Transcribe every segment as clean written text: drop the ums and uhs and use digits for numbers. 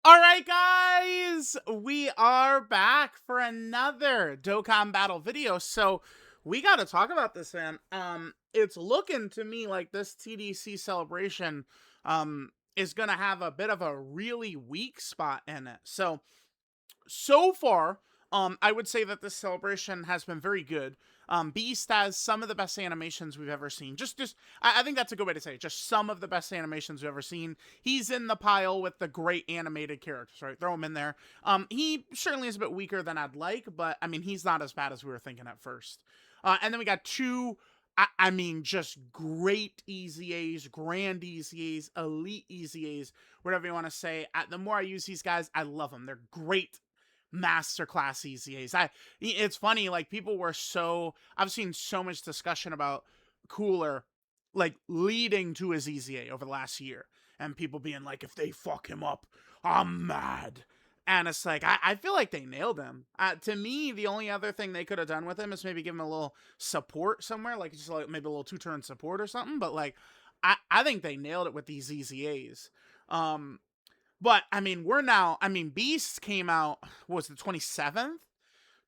All right, guys, we are back for another Dokkan Battle video. So we got to talk about this, man. It's looking to me like this TDC celebration is gonna have a bit of a really weak spot in it. So far, I would say that this celebration has been very good. Beast has some of the best animations we've ever seen. I think that's a good way to say it. Just some of the best animations we've ever seen. He's in the pile with the great animated characters, right? Throw him in there. He certainly is a bit weaker than I'd like, but I mean, he's not as bad as we were thinking at first. And then we got two. I mean, just great EZAs, grand EZAs, elite EZAs, whatever you want to say. The more I use these guys, I love them. They're great masterclass EZAs. It's funny, like I've seen so much discussion about Cooler like leading to his EZA over the last year, and people being like, if they fuck him up, I'm mad. And it's like, I feel like they nailed him. To me, the only other thing they could have done with him is maybe give him a little support somewhere, like just like maybe a little 2-turn support or something. But like, I think they nailed it with these EZAs. But I mean, Beast came out, what was the 27th?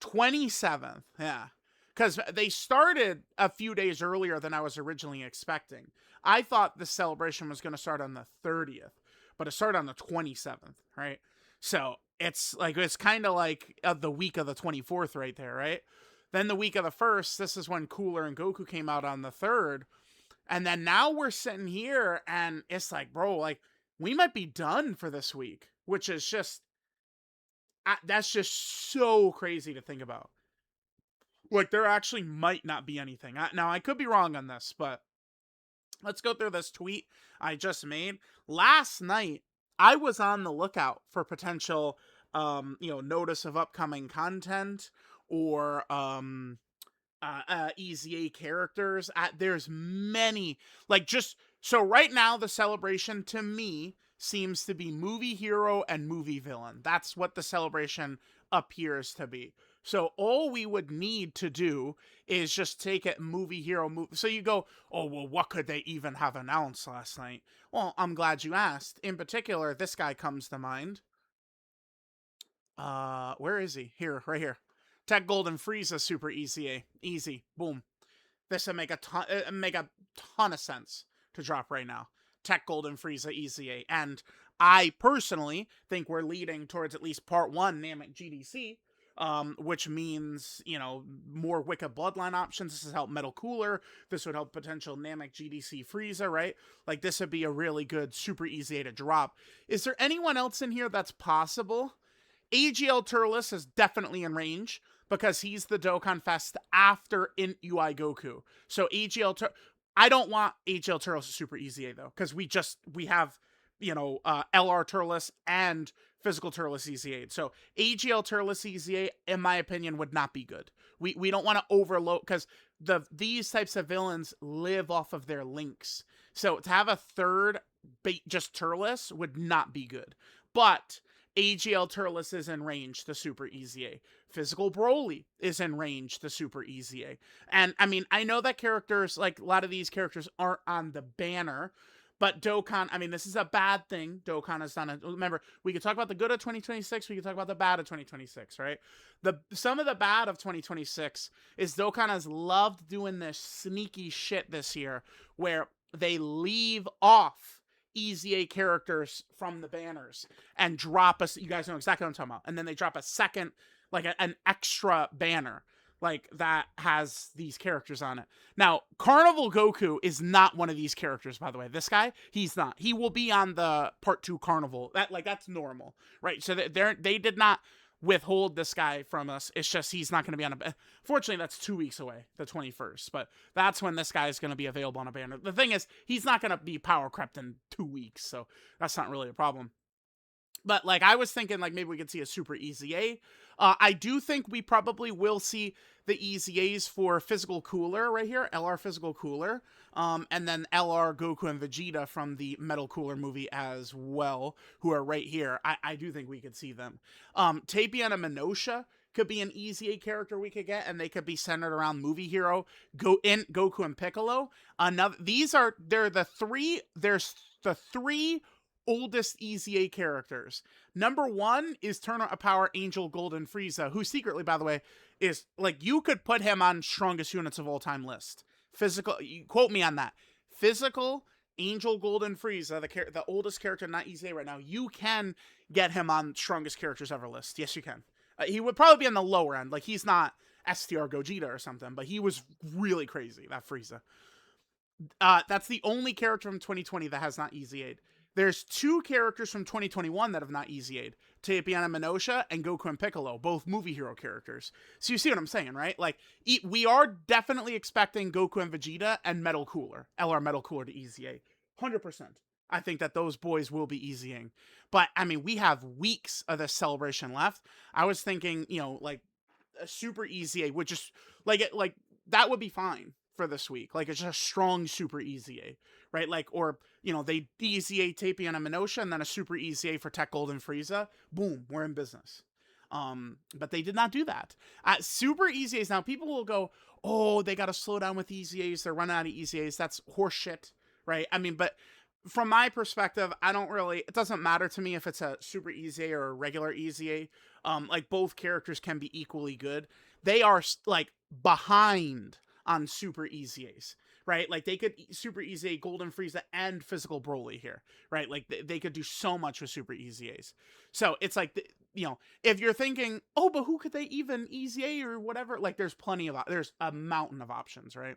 27th, yeah. Because they started a few days earlier than I was originally expecting. I thought the celebration was going to start on the 30th, but it started on the 27th, right? So it's kind of like the week of the 24th right there, right? Then the week of the 1st, this is when Cooler and Goku came out on the 3rd. And then now we're sitting here and it's like, bro, like, we might be done for this week, which is just that's just so crazy to think about. Like, there actually might not be anything. Now, I could be wrong on this, but let's go through this tweet I just made. Last night, I was on the lookout for potential, notice of upcoming content or EZA characters. There's many, like, just so right now the celebration to me seems to be movie hero and movie villain. That's what the celebration appears to be. So all we would need to do is just take it movie hero movie. So you go, oh well, what could they even have announced last night? Well, I'm glad you asked. In particular, this guy comes to mind. Where is he? Here, right here. Tech Golden Frieza Super EZA. Easy. Boom. This would make a ton of sense to drop right now. Tech Golden Frieza EZA. And I personally think we're leading towards at least part 1 Namek GDC, which means, more Wicked Bloodline options. This has helped Metal Cooler. This would help potential Namek GDC Frieza, right? Like, this would be a really good Super EZA to drop. Is there anyone else in here that's possible? AGL Turles is definitely in range because he's the Dokkan Fest after in UI Goku. So I don't want AGL Turles Super EZA though, because we have LR Turles and physical Turles EZA. So AGL Turles EZA, in my opinion, would not be good. We don't want to overload because these types of villains live off of their links. So to have a third just Turles would not be good. But AGL Turles is in range to Super EZA. Physical Broly is in range to Super EZA. And I mean, I know that characters, like a lot of these characters aren't on the banner, but Dokkan, I mean, this is a bad thing. Dokkan has done it. Remember, we could talk about the good of 2026. We could talk about the bad of 2026, right? Some of the bad of 2026 is Dokkan has loved doing this sneaky shit this year where they leave off EZA characters from the banners and drop us. You guys know exactly what I'm talking about. And then they drop a second, like an extra banner, like that has these characters on it. Now, Carnival Goku is not one of these characters, by the way. This guy, he's not. He will be on the part 2 Carnival. That's normal, right? So they did not withhold this guy from us. It's just he's not going to be on a. Fortunately, that's 2 weeks away, the 21st. But that's when this guy is going to be available on a banner. The thing is, he's not going to be power crept in 2 weeks, so that's not really a problem. But like I was thinking, like maybe we could see a Super EZA. I do think we probably will see the EZAs for Physical Cooler right here, LR Physical Cooler, and then LR Goku and Vegeta from the Metal Cooler movie as well, who are right here. I do think we could see them. Tapian and Minosha could be an EZA character we could get, and they could be centered around movie hero Goku and Piccolo. They're the three. There's the three oldest EZA characters. Number 1 is Turner of Power Angel Golden Frieza, who secretly, by the way, is like, you could put him on strongest units of all time list. Physical, you quote me on that. Physical Angel Golden Frieza, the oldest character not EZA right now, you can get him on strongest characters ever list. Yes, you can. He would probably be on the lower end. Like, he's not STR Gogeta or something, but he was really crazy, that Frieza. That's the only character from 2020 that has not EZA'd. There's 2 characters from 2021 that have not EZA'd. Tapiana Minotia and Goku and Piccolo, both movie hero characters. So you see what I'm saying, right? Like, we are definitely expecting Goku and Vegeta and Metal Cooler, LR Metal Cooler to EZA. 100%. I think that those boys will be EZAing. But, I mean, we have weeks of this celebration left. I was thinking, like, a super EZA would just, like, that would be fine for this week. Like, it's just a strong super EZA, right? Like, or, they EZA Tapiana Minotia and then a super EZA for Tech Golden Frieza. Boom, we're in business. But they did not do that. Super EZAs, now people will go, oh, they got to slow down with EZAs. They're running out of EZAs. That's horseshit, right? I mean, but from my perspective, it doesn't matter to me if it's a super EZA or a regular EZA. Like, both characters can be equally good. They are, like, behind on super EZAs, right? Like, they could super EZA Golden Frieza and Physical Broly here, right? Like, they could do so much with super EZAs. So it's like, if you're thinking, oh, but who could they even EZA or whatever? Like, there's a mountain of options, right?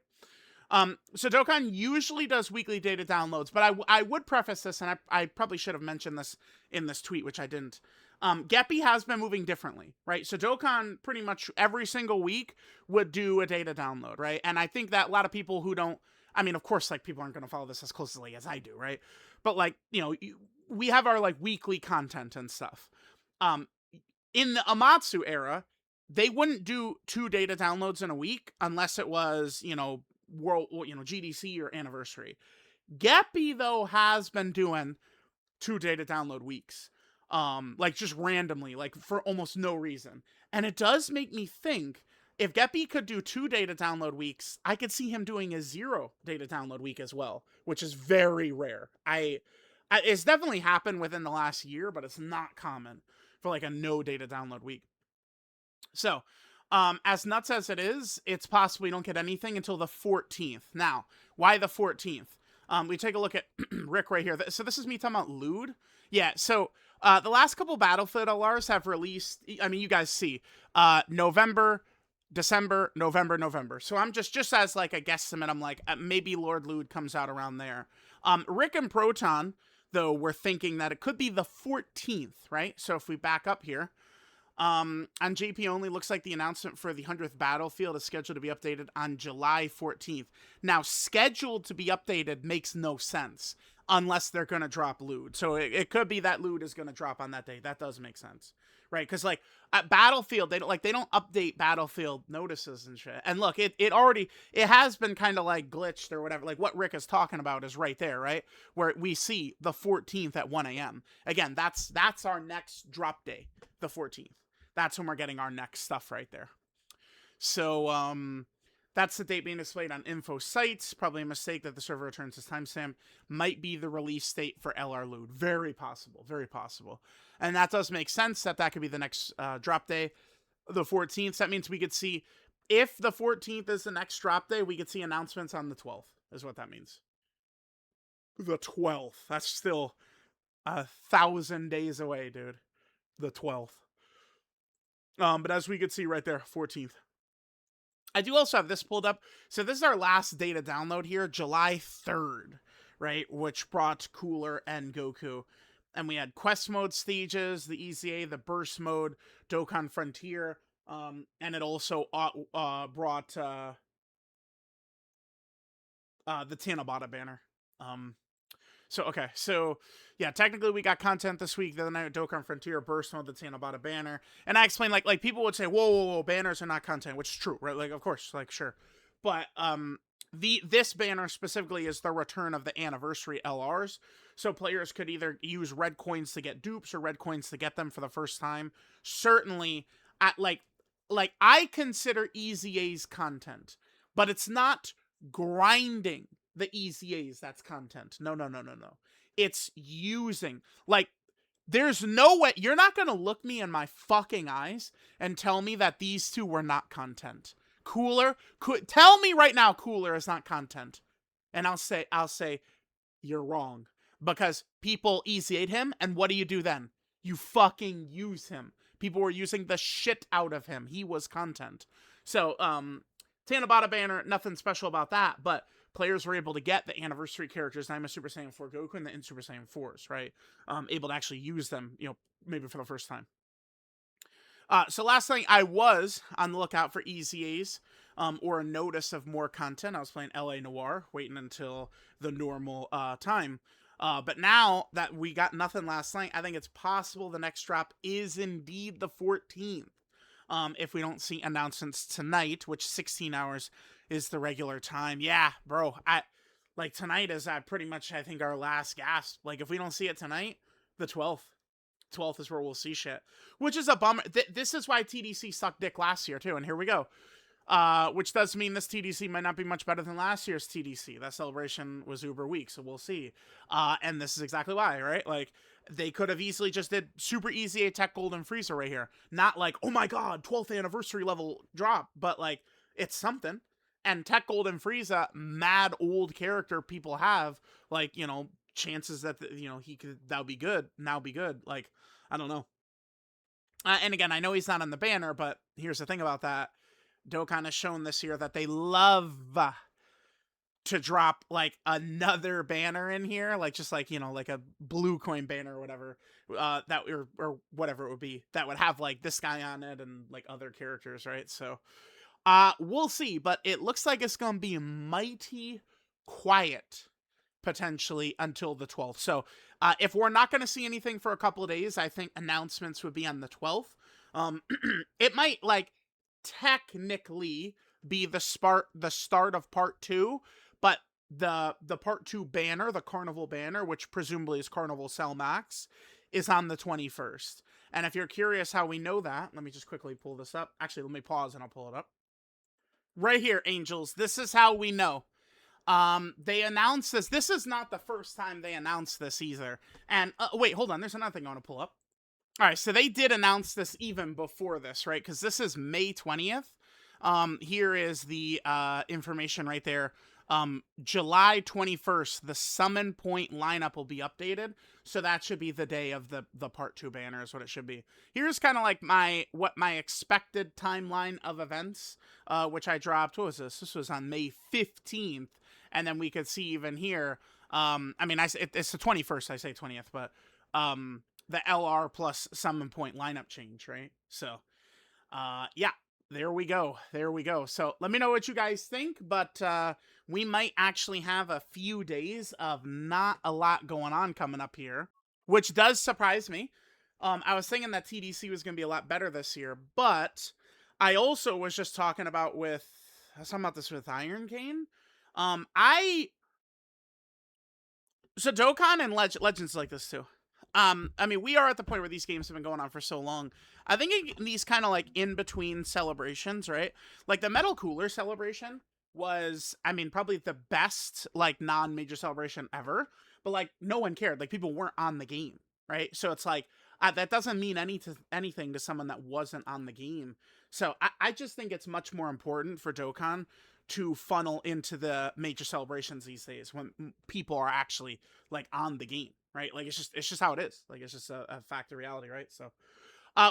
So Dokkan usually does weekly data downloads, but I would preface this, and I probably should have mentioned this in this tweet, which I didn't. Geppy has been moving differently, right? So Dokkan pretty much every single week would do a data download, right? And I think that a lot of people who don't, I mean, of course, like, people aren't going to follow this as closely as I do, right? But, like, we have our, like, weekly content and stuff. In the Amatsu era, they wouldn't do 2 data downloads in a week unless it was, world, GDC or anniversary. Geppy, though, has been doing 2 data download weeks. Like, just randomly, like, for almost no reason. And it does make me think, if Geppy could do 2 data download weeks, I could see him doing a 0 data download week as well, which is very rare. It's definitely happened within the last year, but it's not common for, like, a no data download week. So, as nuts as it is, it's possible we don't get anything until the 14th. Now, why the 14th? We take a look at Rick right here. So this is me talking about Lude. Yeah, so the last couple Battlefield LRs have released, I mean, you guys see, November, December, November. So I'm just as, like, a guesstimate, I'm like, maybe Lord Lude comes out around there. Rick and Proton, though, we're thinking that it could be the 14th, right? So if we back up here, on JP only, looks like the announcement for the 100th Battlefield is scheduled to be updated on July 14th. Now, scheduled to be updated makes no sense unless they're going to drop Lude. So it could be that Lude is going to drop on that day. That does make sense, right? Because, like, at Battlefield, they don't update Battlefield notices and shit. And look, it has been kind of, like, glitched or whatever. Like, what Rick is talking about is right there, right? Where we see the 14th at 1 a.m. Again, that's our next drop day, the 14th. That's when we're getting our next stuff right there. So, that's the date being displayed on info sites. Probably a mistake that the server returns this timestamp. Might be the release date for LR Lude. Very possible. Very possible. And that does make sense that could be the next drop day, the 14th. That means we could see, if the 14th is the next drop day, we could see announcements on the 12th, is what that means. The 12th. That's still 1,000 days away, dude. The 12th. But as we could see right there, 14th. I do also have this pulled up. So this is our last data download here, July 3rd, right? Which brought Cooler and Goku. And we had Quest Mode stages, the EZA, the Burst Mode, Dokkan Frontier, and it also brought the Tanabata banner. So yeah, technically we got content this week. The other night, Dokkan Frontier, Burst Mode, the Tanabata banner, and I explained, like people would say, whoa, banners are not content, which is true, right? Like, of course, like, sure, but this banner specifically is the return of the anniversary LRs, so players could either use red coins to get dupes or red coins to get them for the first time. Certainly, at like I consider EZA's content, but it's not grinding the EZAs that's content. No. It's using, like, there's no way, you're not gonna look me in my fucking eyes and tell me that these two were not content. Cooler, tell me right now Cooler is not content. And I'll say, you're wrong. Because people easy ate him, and what do you do then? You fucking use him. People were using the shit out of him. He was content. So, Tanabata banner, nothing special about that, but players were able to get the anniversary characters, Naima Super Saiyan 4 Goku and the In Super Saiyan 4s, right? Able to actually use them, you know, maybe for the first time. So last thing, I was on the lookout for EZAs, or a notice of more content. I was playing LA Noir, waiting until the normal time. But now that we got nothing last night, I think it's possible the next drop is indeed the 14th. If we don't see announcements tonight, which 16 hours is the regular time. Yeah, bro. Like tonight is pretty much, I think, our last gasp. Like if we don't see it tonight, the 12th. 12th is where we'll see shit, which is a bummer. This is why TDC sucked dick last year too, and here we go. Which does mean this TDC might not be much better than last year's TDC. That celebration was uber weak, so we'll see. And this is exactly why, right? Like, they could have easily just did super easy attack Golden Freezer right here. Not like, oh my god, 12th anniversary level drop, but like, it's something. And Tech Golden Frieza, mad old character people have, like, you know, chances that, you know, that would be good, now be good. Like, I don't know. And again, I know he's not on the banner, but here's the thing about that. Dokkan has shown this year that they love to drop like another banner in here, like just like, you know, like a blue coin banner or whatever, that or whatever it would be, that would have like this guy on it and like other characters, right? So we'll see, but it looks like it's gonna be mighty quiet potentially until the 12th. So if we're not going to see anything for a couple of days, I think announcements would be on the 12th. It might like technically be the start of part 2, but the part 2 banner, the Carnival banner, which presumably is Carnival Cell Max, is on the 21st. And if you're curious how we know that, let me just quickly pull this up. Actually, let me pause and I'll pull it up. Right here, Angels. This is how we know. They announced this. This is not the first time they announced this either. And wait, hold on. There's another thing I want to pull up. All right, so they did announce this even before this, right? Because this is May 20th. Here is the information right there. July 21st, the Summon Point lineup will be updated. So that should be the day of the part 2 banner is what it should be. Here's kind of like what my expected timeline of events, which I dropped. What was this? This was on May 15th. And then we could see even here, I mean, it's the 21st, I say 20th, but the LR plus Summon Point lineup change, right? So, yeah, there we go. There we go. So let me know what you guys think, but we might actually have a few days of not a lot going on coming up here, which does surprise me. I was thinking that TDC was going to be a lot better this year, but I also was just talking about I was talking about this with Iron Cane. So Dokkan and Legends like this too. I mean, we are at the point where these games have been going on for so long. I think in these kind of like in between celebrations, right? Like the Metal Cooler celebration was, I mean, probably the best like non-major celebration ever. But like no one cared. Like people weren't on the game, right? So it's like that doesn't mean anything to someone that wasn't on the game. So I just think it's much more important for Dokkan to funnel into the major celebrations these days when people are actually like on the game, right? Like it's just how it is. Like it's just a fact of reality, right? So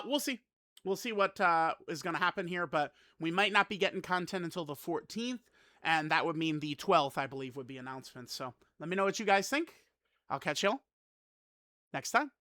we'll see. We'll see what is going to happen here, but we might not be getting content until the 14th, and that would mean the 12th, I believe, would be announcements. So let me know what you guys think. I'll catch y'all next time.